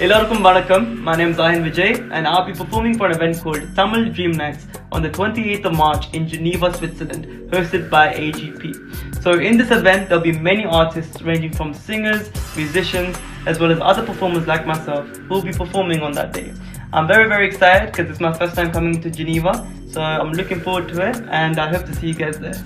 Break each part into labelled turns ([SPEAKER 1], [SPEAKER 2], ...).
[SPEAKER 1] Ellarkum Vanakkam, my name is Ahin Vijay and I'll be performing for an event called Tamil Dream Nights on the 28th of March in Geneva, Switzerland, hosted by AGP. So in this event, there'll be many artists ranging from singers, musicians, as well as other performers like myself who will be performing on that day. I'm very, very excited because it's my first time coming to Geneva, so I'm looking forward to it and I hope to see you guys there.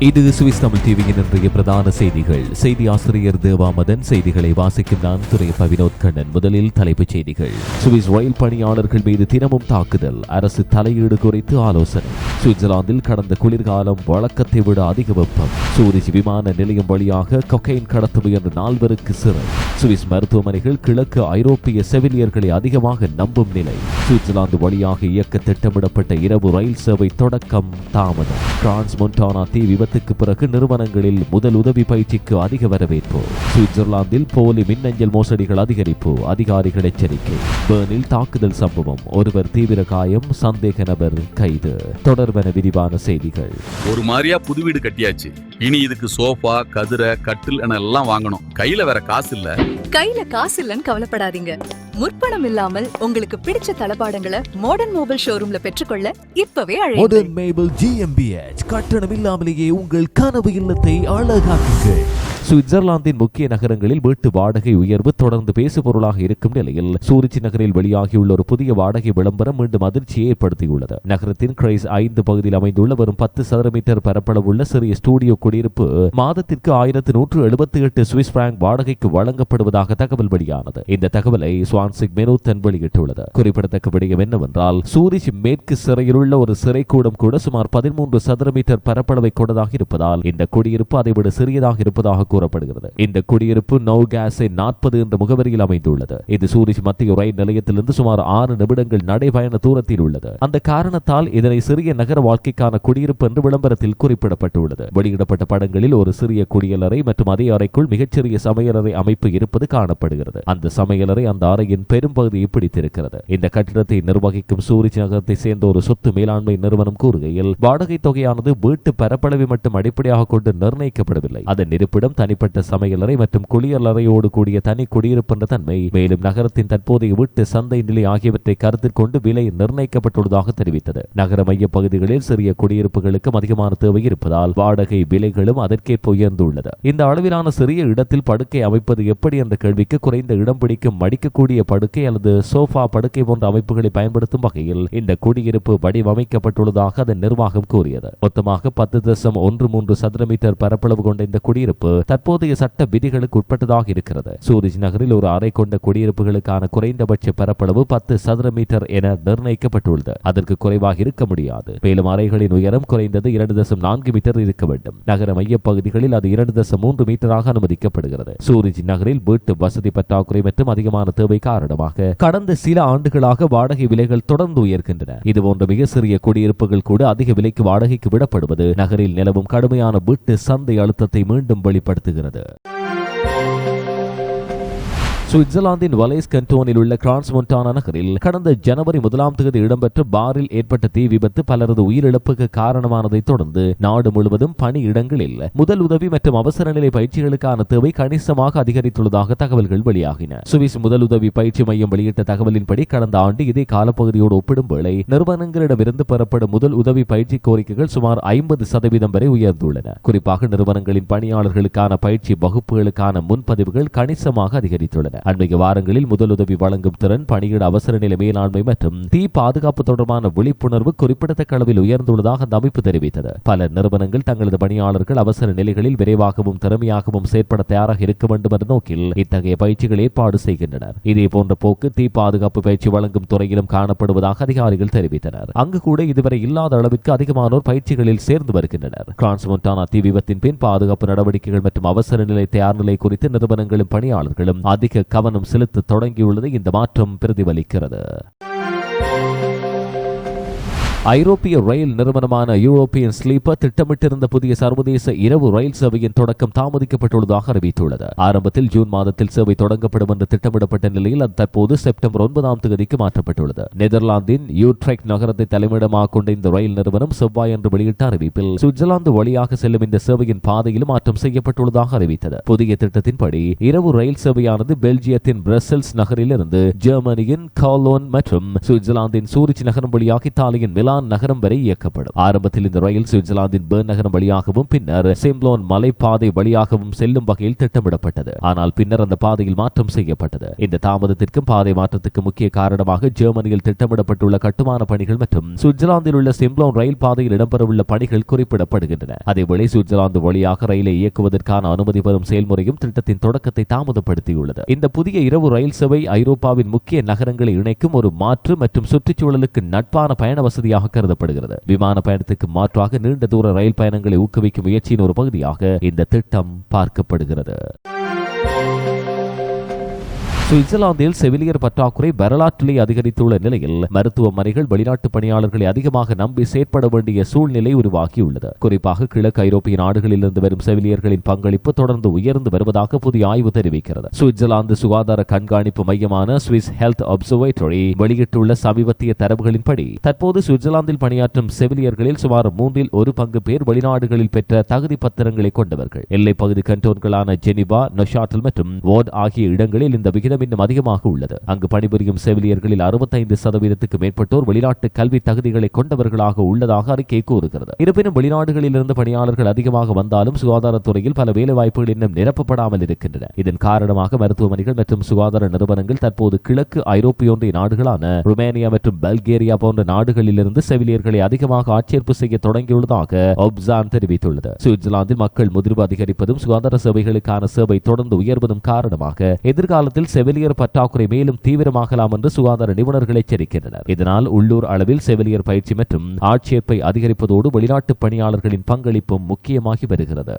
[SPEAKER 2] இது Swiss Tamil டிவியின் இன்றைய பிரதான செய்திகள். செய்தி ஆசிரியர் தேவாமதன், செய்திகளை வாசிக்கும் நான் துரையப்ப வினோத் கண்ணன். முதலில் தலைப்புச் செய்திகள். சுவிஸ் ரயில் பணியாளர்கள் மீது தினமும் தாக்குதல், அரசு தலையீடு குறித்து ஆலோசனை. சுவிட்சர்லாந்தில் கடந்த குளிர்காலம் வழக்கத்தை விட அதிக வெப்பம். சூரிச் விமான நிலையம் வழியாக கொக்கைன் கடத்த முயன்ற 4 பேருக்கு சிறை. சுவிஸ் மருத்துவமனைகள் கிழக்கு ஐரோப்பிய செவிலியர்களை அதிகமாக நம்பும் நிலை. சுவிட்சர்லாந்து வழியாக இயக்க திட்டமிடப்பட்ட இரவு ரயில் சேவை தொடக்கம் தாமதம். பிரான்ஸ் மொன்டானா தீ விபத்துக்கு பிறகு நிறுவனங்களில் முதல் உதவி பயிற்சிக்கு அதிக வரவேற்பு. சுவிட்சர்லாந்தில் போலி மின்னஞ்சல் மோசடிகள் அதிகரிப்பு, அதிகாரிகள் எச்சரிக்கை. பெர்னில் தாக்குதல் சம்பவம், ஒருவர் தீவிர காயம், சந்தேக நபர் கைது. தொடர்பென விரிவான செய்திகள்.
[SPEAKER 3] ஒரு மாதிரியா புது வீடு கட்டியாச்சு. இனி இதுக்கு சோஃபா, கதிரை, கட்டில் என எல்லாம் வாங்கணும். கையில வேற காசு இல்ல.
[SPEAKER 4] கையில காசு இல்லன்னு கவலைப்படாதீங்க. முற்பணம் இல்லாமல் உங்களுக்கு பிடிச்ச தளபாடங்களை மாடர்ன் மொபைல் ஷோரூம்ல பெற்றுக்கொள்ள இப்பவே அழையுங்கள்.
[SPEAKER 2] Modern mobile GmbH. கட்டணம் இல்லாமலேயே உங்கள் கனவு இல்லத்தை அழகாக்குங்கள். சுவிட்சர்லாந்தின் முக்கிய நகரங்களில் வீட்டு வாடகை உயர்வு தொடர்ந்து பேசுபொருளாக இருக்கும் நிலையில் சூரிச் நகரில் வெளியாகியுள்ள ஒரு புதிய வாடகை விளம்பரம் மீண்டும் அதிர்ச்சியை ஏற்படுத்தியுள்ளது. நகரத்தின் கிரைஸ் 5 பகுதியில் அமைந்துள்ள வரும் 10 சதுர மீட்டர் பரப்பளவுள்ள சிறிய ஸ்டூடியோ குடியிருப்பு மாதத்திற்கு 1178 சுவிஸ் பிராங்க் வாடகைக்கு வழங்கப்படுவதாக தகவல் வெளியானது. இந்த தகவலை ஸ்வான்சிக் மெனூத்தன் வெளியிட்டுள்ளது. குறிப்பிடத்தக்க விடயம் என்னவென்றால், சூரிச் மேற்கு சிறையில் உள்ள ஒரு சிறைக்கூடம் கூட சுமார் 13 சதுர மீட்டர் பரப்பளவை கொண்டதாக இருப்பதால் இந்த குடியிருப்பு அதைவிட சிறியதாக இருப்பதாக கூறப்படுகிறது. இந்த குடியிருப்பு நௌகாஸை 40 என்ற முகவரியில் அமைந்துள்ளது. இது சூரிச் மத்திய ரயில் நிலையத்திலிருந்து சுமார் 6 நிமிடங்கள் நடைபயண தூரத்தில் உள்ளது. அந்த காரணத்தால் இதனை சிறிய நகர வாழ்க்கைக்கான குடியிருப்பு என்று விளம்பரத்தில் குறிப்பிடப்பட்டுள்ளது. வெளியிடப்பட்ட படங்களில் ஒரு சிறிய குடியலறை மற்றும் அதே அறைக்குள் மிகச்சிறிய சமையலறை அமைப்பு இருப்பது காணப்படுகிறது. அந்த சமையலறை அந்த அறையின் பெரும்பகுதியை பிடித்திருக்கிறது. இந்த கட்டிடத்தை நிர்வகிக்கும் சூரிச் நகரத்தை சேர்ந்த ஒரு சொத்து மேலாண்மை நிறுவனம் கூறுகையில், வாடகை தொகையானது வீட்டு பரப்பளவை மட்டும் அடிப்படையாக கொண்டு நிர்ணயிக்கப்படவில்லை. அதன் இருப்பிடம், தனிப்பட்ட சமையலறை மற்றும் குளியலறையோடு கூடிய தனி குடியிருப்பு என்ற தன்மை, மேலும் நகரத்தின் தற்போதைய வீட்டு சந்தை நிலை ஆகியவற்றை கருத்தில் கொண்டு விலை நிர்ணயிக்கப்பட்டுள்ளதாக தெரிவித்தது. நகர மைய பகுதிகளில் சிறிய குடியிருப்புகளுக்கும் அதிகமான தேவை இருப்பதால் வாடகை விலைகளும் அதற்கேற்ப உயர்ந்துள்ளது. இந்த அளவிலான சிறிய இடத்தில் படுக்கை அமைப்பது எப்படி என்ற கேள்விக்கு, குறைந்த இடம் பிடிக்கும் மடிக்கக்கூடிய படுக்கை அல்லது சோஃபா படுக்கை போன்ற அமைப்புகளை பயன்படுத்தும் வகையில் இந்த குடியிருப்பு வடிவமைக்கப்பட்டுள்ளதாக அதன் நிர்வாகம் கூறியது. மொத்தமாக 10.13 சதுர மீட்டர் பரப்பளவு கொண்ட இந்த குடியிருப்பு தற்போதைய சட்ட விதிகளுக்கு உட்பட்டதாக இருக்கிறது. சூரிச் நகரில் ஒரு அறை கொண்ட குடியிருப்புகளுக்கான குறைந்தபட்ச பரப்பளவு 10 சதுர மீட்டர் என நிர்ணயிக்கப்பட்டுள்ளது. அதற்கு குறைவாக இருக்க முடியாது. மேலும் அறைகளின் உயரம் குறைந்தது 2.4 மீட்டர் இருக்க வேண்டும். நகர மைய பகுதிகளில் அது 2.3 மீட்டராக அனுமதிக்கப்படுகிறது. சூரிச் நகரில் வீட்டு வசதி பற்றாக்குறை மற்றும் அதிகமான தேவை காரணமாக கடந்த சில ஆண்டுகளாக வாடகை விலைகள் தொடர்ந்து உயர்கின்றன. இதுபோன்ற மிக சிறிய குடியிருப்புகள் கூட அதிக விலைக்கு வாடகைக்கு விடப்படுவது நகரில் நிலவும் கடுமையான வீட்டு சந்தை அழுத்தத்தை மீண்டும் வெளிப்படுத்துகிறது. சுவிட்சர்லாந்தின் வலேஸ் கண்டோனில் உள்ள கிரான்ஸ் மொன்டானா நகரில் கடந்த ஜனவரி 1ஆம் தேதி இடம்பெற்ற பாரில் ஏற்பட்ட தீ விபத்து பலரது உயிரிழப்புக்கு காரணமானதை தொடர்ந்து நாடு முழுவதும் பணியிடங்களில் முதல் உதவி மற்றும் அவசர நிலை பயிற்சிகளுக்கான தேவை கணிசமாக அதிகரித்துள்ளதாக தகவல்கள் வெளியாகின. சுவிஸ் முதல் உதவி பயிற்சி மையம் வெளியிட்ட தகவலின்படி, கடந்த ஆண்டு இதே காலப்பகுதியோடு ஒப்பிடும் வேளை நிறுவனங்களிடமிருந்து பெறப்படும் முதல் உதவி பயிற்சி கோரிக்கைகள் சுமார் 50% வரை உயர்ந்துள்ளன. குறிப்பாக நிறுவனங்களின் பணியாளர்களுக்கான பயிற்சி வகுப்புகளுக்கான முன்பதிவுகள் கணிசமாக அதிகரித்துள்ளன. அண்மைய வாரங்களில் முதலுதவி வழங்கும் திறன், பணியிட அவசர நிலை மேலாண்மை மற்றும் தீ பாதுகாப்பு தொடர்பான விழிப்புணர்வு குறிப்பிடத்தக்க அளவில் உயர்ந்துள்ளதாக அந்த அமைப்பு தெரிவித்தது. பல நிறுவனங்கள் தங்களது பணியாளர்கள் அவசர நிலைகளில் விரைவாகவும் திறமையாகவும் செயற்பட தயாராக இருக்க வேண்டும் என்ற நோக்கில் இத்தகைய பயிற்சிகள் ஏற்பாடு செய்கின்றனர். இதே போன்ற போக்கு தீ பாதுகாப்பு பயிற்சி வழங்கும் துறையிலும் காணப்படுவதாக அதிகாரிகள் தெரிவித்தனர். அங்கு கூட இதுவரை இல்லாத அளவிற்கு அதிகமானோர் பயிற்சிகளில் சேர்ந்து வருகின்றனர். கிரான்ஸ் மொன்டானா தீ விபத்தின் பின் பாதுகாப்பு நடவடிக்கைகள் மற்றும் அவசர நிலை தயார் நிலை குறித்து நிறுவனங்களும் பணியாளர்களும் அதிக கவனம் செலுத்த தொடங்கியுள்ளது இந்த மாற்றம் பிரதிபலிக்கிறது. ஐரோப்பிய ரயில் நிறுவனமான யூரோப்பியன் ஸ்லீப்பர் திட்டமிட்டிருந்த புதிய சர்வதேச இரவு ரயில் சேவையின் தொடக்கம் தாமதிக்கப்பட்டுள்ளதாக அறிவித்துள்ளது. ஆரம்பத்தில் ஜூன் மாதத்தில் சேவை தொடங்கப்படும் என்று திட்டமிடப்பட்ட நிலையில் அது தற்போது செப்டம்பர் 9ஆம் தேதிக்கு மாற்றப்பட்டுள்ளது. நெதர்லாந்தின் யூட்ரெக்ட் நகரத்தை தலைமையிடமாக கொண்ட இந்த ரயில் நிறுவனம் செவ்வாய் அன்று வெளியிட்ட அறிவிப்பில் சுவிட்சர்லாந்து வழியாக செல்லும் இந்த சேவையின் பாதையில் மாற்றம் செய்யப்பட்டுள்ளதாக அறிவித்தது. புதிய திட்டத்தின்படி இரவு ரயில் சேவையானது பெல்ஜியத்தின் பிரசல்ஸ் நகரிலிருந்து ஜெர்மனியின் காலோன் மற்றும் சுவிட்சர்லாந்தின் சூரிச் நகரம் வழியாக இத்தாலியின் மிலான் நகரம் வரை இயக்கப்படும். ஆரம்பத்தில் இந்த ரயில் சுவிட்சர்லாந்தின் பெர்ன் நகரம் வழியாகவும் பின்னர் சிம்ப்ளோன் மலைப்பாதை வழியாகவும் செல்லும் வகையில் திட்டமிடப்பட்டது. ஆனால் பின்னர் அந்த பாதையில் மாற்றம் செய்யப்பட்டது. இந்த தாமதத்திற்கும் பாதை மாற்றத்துக்கு முக்கிய காரணமாக ஜெர்மனியில் திட்டமிடப்பட்டுள்ள கட்டுமான பணிகள் மற்றும் சுவிட்சர்லாந்தில் உள்ள சிம்ப்ளோன் ரயில் பாதையில் இடம்பெறவுள்ள பணிகள் குறிப்பிடப்படுகின்றன. அதேவேளை சுவிட்சர்லாந்து வழியாக ரயிலை இயக்குவதற்கான அனுமதி பெறும் செயல்முறையும் திட்டத்தின் தொடக்கத்தை தாமதப்படுத்தியுள்ளது. இந்த புதிய இரவு ரயில் சேவை ஐரோப்பாவின் முக்கிய நகரங்களை இணைக்கும் ஒரு மாற்று மற்றும் சுற்றுச்சூழலுக்கு நட்பான பயண வசதியாக கருதப்படுகிறது. விமான பயணத்துக்கு மாற்றாக நீண்ட தூர ரயில் பயணங்களை ஊக்குவிக்கும் முயற்சியின் ஒரு பகுதியாக இந்த திட்டம் பார்க்கப்படுகிறது. சுவிட்சர்லாந்தில் செவிலியர் பற்றாக்குறை வரலாற்றிலே அதிகரித்துள்ள நிலையில் மருத்துவமனைகள் வெளிநாட்டு பணியாளர்களை அதிகமாக நம்பி செயற்பட வேண்டிய சூழ்நிலை உருவாகியுள்ளது. குறிப்பாக கிழக்கு ஐரோப்பிய நாடுகளிலிருந்து வரும் செவிலியர்களின் பங்களிப்பு தொடர்ந்து உயர்ந்து வருவதாக புதிய ஆய்வு தெரிவிக்கிறது. சுவிட்சர்லாந்து சுகாதார கண்காணிப்பு மையமான சுவிஸ் ஹெல்த் அப்சர்வேட்டரி வெளியிட்டுள்ள சமீபத்திய தரவுகளின்படி தற்போது சுவிட்சர்லாந்தில் பணியாற்றும் செவிலியர்களில் சுமார் 1/3 பேர் வெளிநாடுகளில் பெற்ற தகுதி பத்திரங்களை கொண்டவர்கள். எல்லைப் பகுதி கண்டோன்களான ஜெனிவா, நொஷாட்டல் மற்றும் வார்ட் ஆகிய இடங்களில் இந்த விகிதம் இன்னும் அதிகமாக உள்ளது. அங்கு பணிபுரியும் செவிலியர்களில் 65% மேற்பட்டோர் வெளிநாட்டு கல்வி தகுதிகளை கொண்டவர்களாக உள்ளதாக அறிக்கை கூறுகிறது. இருப்பினும் வெளிநாடுகளிலிருந்து பணியாளர்கள் அதிகமாக வந்தாலும் சுகாதாரத்துறையில் பல வேலைவாய்ப்புகள் இன்னும் நிரப்பப்படாமல் இருக்கின்றன. இதன் காரணமாக மருத்துவமனைகள் மற்றும் சுகாதார நிறுவனங்கள் தற்போது கிழக்கு ஐரோப்பிய ஒன்றிய நாடுகளான ருமேனியா மற்றும் பல்கேரியா போன்ற நாடுகளிலிருந்து செவிலியர்களை அதிகமாக ஆட்சேர்ப்பு செய்ய தொடங்கியுள்ளதாக ஒப்சான் தெரிவித்துள்ளது. சுவிட்சர்லாந்தில் மக்கள் முதிர்வு அதிகரிப்பதும் சுகாதார சேவைகளுக்கான சேவை தொடர்ந்து உயர்வதும் காரணமாக எதிர்காலத்தில் செவிலியர் பற்றாக்குறை மேலும் தீவிரமாகலாம் என்று சுகாதார நிபுணர்கள் எச்சரிக்கின்றனர். இதனால் உள்ளூர் அளவில் செவிலியர் பயிற்சி மற்றும் ஆட்சேர்ப்பை அதிகரிப்பதோடு வெளிநாட்டு பணியாளர்களின் பங்களிப்பும் முக்கியமாகி வருகிறது.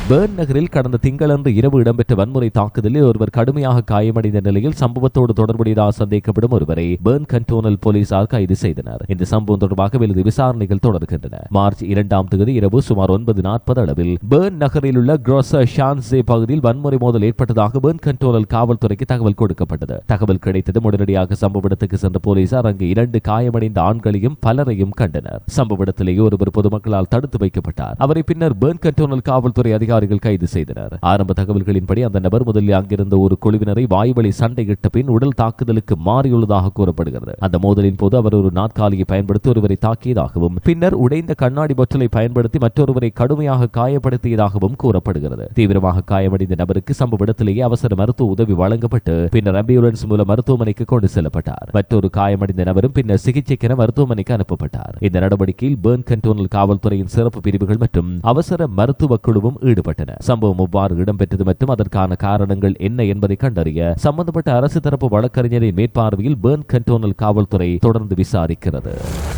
[SPEAKER 2] பெர்ன் நகரில் கடந்த திங்களன்று இரவு இடம்பெற்ற வன்முறை தாக்குதலில் ஒருவர் கடுமையாக காயமடைந்த நிலையில் சம்பவத்தோடு தொடர்புடையதாக சந்தேகப்படும் ஒருவரை பெர்ன் கண்டோனல் போலீசார் கைது செய்தனர். இந்த சம்பவம் தொடர்பாக மேலதிக விசாரணைகள் தொடர்கின்றன. மார்ச் 2ஆம் தேதி இரவு சுமார் 9:40 அளவில் பெர்ன் நகரில் உள்ள கிரோசர் ஷான்சே பகுதியில் வன்முறை மோதல் ஏற்பட்டதாக பெர்ன் கண்டோனல் காவல்துறைக்கு தகவல் கொடுக்கப்பட்டது. தகவல் கிடைத்தது உடனடியாக சம்பவ இடத்துக்கு சென்ற போலீசார் அங்கு 2 காயமடைந்த ஆண்களையும் பலரையும் கண்டனர். சம்பவ இடத்திலேயே ஒருவர் பொதுமக்களால் தடுத்து வைக்கப்பட்டார். அவரை பின்னர் பெர்ன் கண்டோனல் காவல்துறை அதிகாரிகள் கைது செய்தனர். ஆரம்ப தகவல்களின்படி அந்த நபர் முதலில் அங்கிருந்த ஒரு குழுவினரை வாய்வழி சண்டையிட்ட பின் உடல் தாக்குதலுக்கு மாறியுள்ளதாக கூறப்படுகிறது. அந்த மோதலின் போது அவர் ஒரு நாற்காலியை பயன்படுத்தி ஒருவரை தாக்கியதாகவும் பின்னர் உடைந்த கண்ணாடி பொட்டலை பயன்படுத்தி மற்றொருவரை கடுமையாக காயப்படுத்தியதாகவும் கூறப்படுகிறது. தீவிரமாக காயமடைந்த நபருக்கு சம்பவ இடத்திலேயே அவசர மருத்துவ உதவி வழங்கப்பட்டு பின்னர் ஆம்புலன்ஸ் மூலம் மருத்துவமனைக்கு கொண்டு செல்லப்பட்டார். மற்றொரு காயமடைந்த நபரும் பின்னர் சிகிச்சைக்கென மருத்துவமனைக்கு அனுப்பப்பட்டார். இந்த நடவடிக்கையில் பெர்ன் கண்டோனல் காவல்துறையின் சிறப்பு பிரிவுகள் மற்றும் அவசர மருத்துவ குழுவும் ஈடுபட்டன. சம்பவம் எவ்வாறு இடம்பெற்றது மற்றும் அதற்கான காரணங்கள் என்ன என்பதை கண்டறிய சம்பந்தப்பட்ட அரசு தரப்பு வழக்கறிஞரின் மேற்பார்வையில் பெர்ன் கண்டோனல் காவல்துறை தொடர்ந்து விசாரிக்கிறது.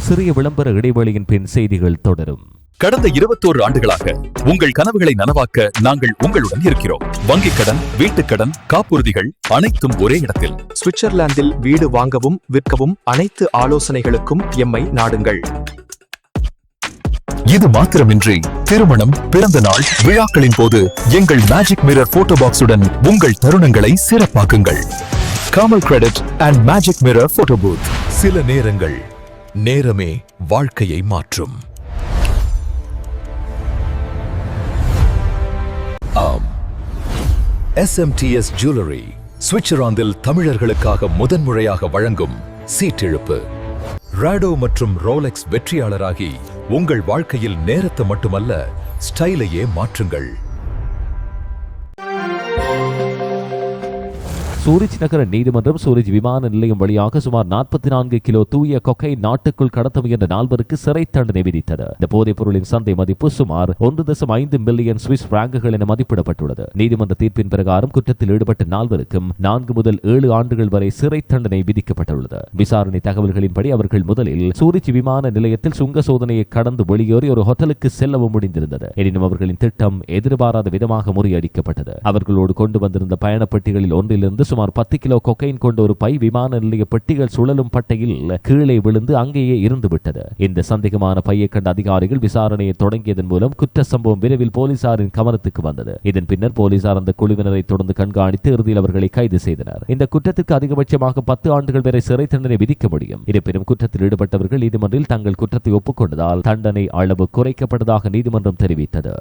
[SPEAKER 2] சிறிய விளம்பர இடைவெளியின் பின் செய்திகள் தொடரும்.
[SPEAKER 3] கடந்த 21 ஆண்டுகளாக உங்கள் கனவுகளை நனவாக்க நாங்கள் உங்களுடன் இருக்கிறோம். வங்கிக் கடன், வீட்டுக்கடன், காப்புறுதிகள் அனைத்தும் ஒரே இடத்தில்.
[SPEAKER 5] சுவிட்சர்லாந்தில் வீடு வாங்கவும் விற்கவும் அனைத்து ஆலோசனைகளுக்கும் எம்மை நாடுங்கள்.
[SPEAKER 6] இது மாத்திரமின்றி திருமணம், பிறந்த நாள், விழாக்களின் போது எங்கள் மேஜிக் மிரர் போட்டோ பாக்ஸுடன் உங்கள் தருணங்களை சிறப்பாக்குங்கள். காமல் credit and magic mirror photo booth. சில நேரங்கள் நேரமே வாழ்க்கையை மாற்றும். SMTS ஜுவல்லரி சுவிட்சர்லாந்தில் தமிழர்களுக்காக முதன்முறையாக வழங்கும் சீட்டிழுப்பு. ராடோ மற்றும் ரோலெக்ஸ் வெற்றியாளராகி உங்கள் வாழ்க்கையில் நேரத்தை மட்டுமல்ல ஸ்டைலையே மாற்றுங்கள்.
[SPEAKER 2] சூரிச் நகர நீதிமன்றம் சூரிச் விமான நிலையம் வழியாக சுமார் 44 கிலோ தூய கொக்கைன் நாட்டுக்குள் கடத்த முயன்ற 4 சிறை தண்டனை விதித்தது. இந்த போதைப் பொருளின் சந்தை மதிப்பு சுமார் 1.5 மில்லியன் சுவிஸ் பிராங்குகள் என மதிப்பிடப்பட்டுள்ளது. நீதிமன்ற தீர்ப்பின் பிரகாரம் குற்றத்தில் ஈடுபட்ட 4 4 முதல் 7 ஆண்டுகள் வரை சிறை தண்டனை விதிக்கப்பட்டுள்ளது. விசாரணை தகவல்களின்படி அவர்கள் முதலில் சூரிச் விமான நிலையத்தில் சுங்க சோதனையை கடந்து வெளியேறி ஒரு ஹோட்டலுக்கு செல்லவும் முடிந்திருந்தது. எனினும் அவர்களின் திட்டம் எதிர்பாராத விதமாக முறியடிக்கப்பட்டது. அவர்களோடு கொண்டு வந்திருந்த பயணப்பட்டிகளில் ஒன்றிலிருந்து சுமார் 10 கிலோ கொக்கைன் கொண்ட ஒரு பை விமான நிலைய பெட்டிகள் சுழலும் பட்டையில் கீழே விழுந்து அங்கேயே இருந்துவிட்டது. இந்த சந்தேகமான பையை கண்ட அதிகாரிகள் விசாரணையை தொடங்கியதன் மூலம் குற்ற சம்பவம் விரைவில் போலீசாரின் கவனத்துக்கு வந்தது. இதன் பின்னர் போலீசார் அந்த குழுவினரை தொடர்ந்து கண்காணித்து இறுதியில் அவர்களை கைது செய்தனர். இந்த குற்றத்திற்கு அதிகபட்சமாக 10 ஆண்டுகள் வரை சிறை தண்டனை விதிக்க முடியும். இருப்பினும் குற்றத்தில் ஈடுபட்டவர்கள் நீதிமன்றில் தங்கள் குற்றத்தை ஒப்புக்கொண்டதால் தண்டனை அளவு குறைக்கப்பட்டதாக நீதிமன்றம் தெரிவித்தது.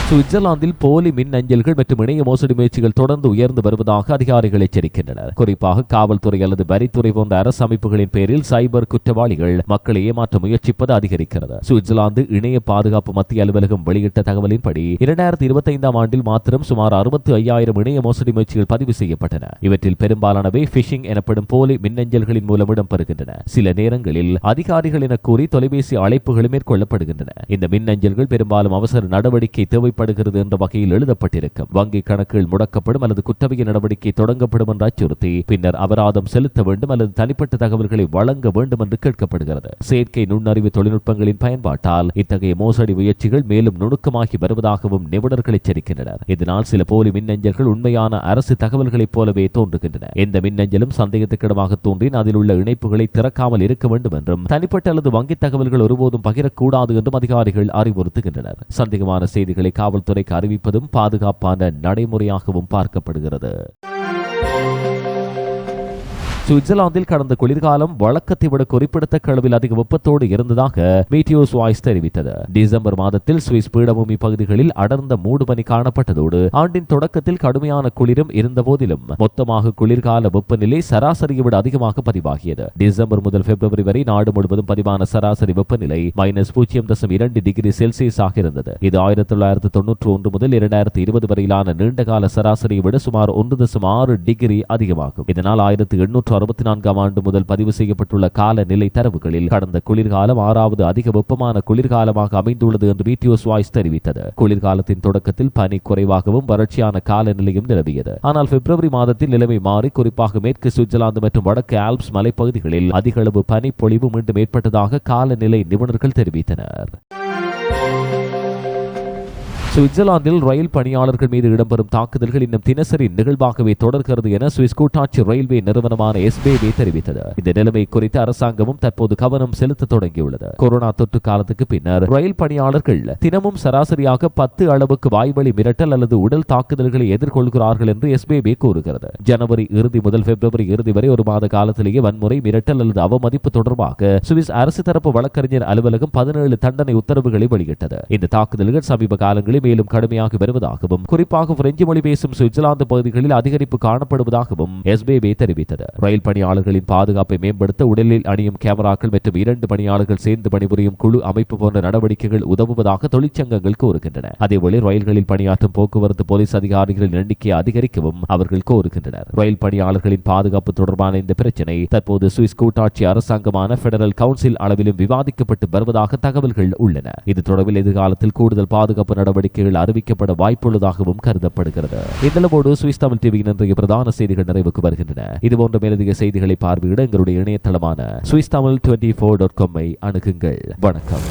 [SPEAKER 2] சுவிட்சர்லாந்தில் போலி மின் அஞ்சல்கள் மற்றும் இணைய மோசடி முயற்சிகள் தொடர்ந்து உயர்ந்து வருவதாக அதிகாரிகள் எச்சரிக்கின்றனர். குறிப்பாக காவல்துறை அல்லது வரித்துறை போன்ற அரசு அமைப்புகளின் பேரில் சைபர் குற்றவாளிகள் மக்களை ஏமாற்ற முயற்சிப்பது அதிகரிக்கிறது. சுவிட்சர்லாந்து இணைய பாதுகாப்பு மத்திய அலுவலகம் வெளியிட்ட தகவலின்படி 2025 ஆண்டில் மாத்திரம் சுமார் 65,000 இணைய மோசடி முயற்சிகள் பதிவு செய்யப்பட்டன. இவற்றில் பெரும்பாலானவை பிஷிங் எனப்படும் போலி மின்னஞ்சல்களின் மூலம் இடம்பெறுகின்றன. சில நேரங்களில் அதிகாரிகள் என கூறி தொலைபேசி அழைப்புகளும் மேற்கொள்ளப்படுகின்றன. இந்த மின்னஞ்சல்கள் பெரும்பாலும் அவசர நடவடிக்கை தேவைப்படுகிறது என்ற வகையில் எழுதப்பட்டிருக்கும். வங்கி கணக்குகள் முடக்கப்படும் அல்லது குற்றவியல் நடவடிக்கை தொடங்கப்படும் என்று அச்சுறுத்தி பின்னர் அபராதம் செலுத்த வேண்டும் அல்லது தனிப்பட்ட தகவல்களை வழங்க வேண்டும் என்று கேட்கப்படுகிறது. செயற்கை நுண்ணறிவு தொழில்நுட்பங்களின் பயன்பாட்டால் இத்தகைய மோசடி முயற்சிகள் மேலும் நுணுக்கமாகி வருவதாகவும் நிபுணர்கள் எச்சரிக்கின்றனர். இதனால் சில போலி மின்னஞ்சல்கள் உண்மையான அரசு தகவல்களைப் போலவே தோன்றுகின்றன. எந்த மின்னஞ்சலும் சந்தேகத்துக்கிடமாக தோன்றின் அதில் உள்ள இணைப்புகளை திறக்காமல் இருக்க வேண்டும் என்றும் தனிப்பட்ட அல்லது வங்கி தகவல்கள் ஒருபோதும் பகிரக்கூடாது என்றும் அதிகாரிகள் அறிவுறுத்துகின்றனர். சந்தேகமான செய்திகளை காவல்துறைக்கு அறிவிப்பதும் பாதுகாப்பான நடைமுறையாகவும் பார்க்கப்படுகிறது. சுவிட்சர்லாந்தில் கடந்த குளிர்காலம் வழக்கத்தை விட குறிப்பிடத்தக்க அளவில் அதிக வெப்பத்தோடு இருந்ததாக மீட்டியோஸ் வாய்ஸ் தெரிவித்தது. டிசம்பர் மாதத்தில் சுவிஸ் பீடபூமி பகுதிகளில் அடர்ந்த மூடுபனி காணப்பட்டதோடு ஆண்டின் தொடக்கத்தில் கடுமையான குளிரும் இருந்த போதிலும் மொத்தமாக குளிர்கால வெப்பநிலை சராசரியை விட அதிகமாக பதிவாகியது. டிசம்பர் முதல் பிப்ரவரி வரை நாடு முழுவதும் பதிவான சராசரி வெப்பநிலை -0.2 டிகிரி செல்சியஸ் ஆக இருந்தது. இது 1991 முதல் 2020 வரையிலான நீண்டகால சராசரியை விட சுமார் 1.6 டிகிரி அதிகமாகும். இதனால் 1864 ஆண்டு முதல் பதிவு செய்யப்பட்டுள்ள காலநிலை தரவுகளில் கடந்த குளிர்காலம் 6வது அதிக வெப்பமான குளிர்காலமாக அமைந்துள்ளது என்று மீட்டியோஸ் வாய்ஸ் தெரிவித்தது. குளிர்காலத்தின் தொடக்கத்தில் பனி குறைவாகவும் வறட்சியான காலநிலையும் நிலவியது. ஆனால் பிப்ரவரி மாதத்தில் நிலைமை மாறி குறிப்பாக மேற்கு சுவிட்சர்லாந்து மற்றும் வடக்கு ஆல்ப்ஸ் மலைப்பகுதிகளில் அதிக அளவு பனி பொழிவு மீண்டும் ஏற்பட்டதாக காலநிலை நிபுணர்கள் தெரிவித்தனர். சுவிட்சர்லாந்தில் ரயில் பணியாளர்கள் மீது இடம்பெறும் தாக்குதல்கள் இன்னும் தினசரி நிகழ்வாகவே தொடர்கிறது என சுவிஸ் கூட்டாட்சி ரயில்வே நிறுவனமான SBB தெரிவித்தது. இந்த நிலைமை குறித்து அரசாங்கமும் தற்போது கவனம் செலுத்த தொடங்கியுள்ளது. கொரோனா தொற்று காலத்துக்கு பின்னர் ரயில் பணியாளர்கள் தினமும் சராசரியாக 10 அளவுக்கு வாய்வழி மிரட்டல் அல்லது உடல் தாக்குதல்களை எதிர்கொள்கிறார்கள் என்று SBB கூறுகிறது. ஜனவரி இறுதி முதல் பிப்ரவரி இறுதி வரை ஒரு மாத காலத்திலேயே வன்முறை, மிரட்டல் அல்லது அவமதிப்பு தொடர்பாக சுவிஸ் அரசு தரப்பு வழக்கறிஞர் அலுவலகம் 17 தண்டனை உத்தரவுகளை வெளியிட்டது. இந்த தாக்குதல்கள் சமீப காலங்களில் மேலும் கடுமையாகி வருவதாகவும் குறிப்பாக பிரெஞ்சு மொழி பேசும் சுவிட்சர்லாந்து பகுதிகளில் அதிகரிப்பு காணப்படுவதாகவும் SBB தெரிவித்தது. ரயில் பணியாளர்களின் பாதுகாப்பை மேம்படுத்த உடலில் அணியும் கேமராக்கள் மற்றும் 2 பணியாளர்கள் சேர்ந்து பணிபுரியும் குழு அமைப்பு போன்ற நடவடிக்கைகள் உதவுவதாக தொழிற்சங்கங்கள் கோருகின்றன. அதேவேளை ரயில்களில் பணியாற்றும் போக்குவரத்து போலீஸ் அதிகாரிகளின் எண்ணிக்கையை அதிகரிக்கவும் அவர்கள் கோருகின்றனர். ரயில் பணியாளர்களின் பாதுகாப்பு தொடர்பான இந்த பிரச்சினை தற்போது சுவிஸ் கூட்டாட்சி அரசாங்கமான பெடரல் கவுன்சில் அளவிலும் விவாதிக்கப்பட்டு வருவதாக தகவல்கள் உள்ளன. இது தொடர்பில் எதிர்காலத்தில் கூடுதல் பாதுகாப்பு நடவடிக்கை அறிவிக்கப்பட வாய்ப்புள்ளதாகவும் கருதப்படுகிறது. இந்தளவோடு சுவிஸ் தமிழ் டிவியின் இன்றைய பிரதான செய்திகள் நிறைவுக்கு வருகின்றன. இதுபோன்ற மேலதிக செய்திகளை பார்வையிட எங்களுடைய இணையதளமான swissthamil24.com அணுகுங்கள். வணக்கம்.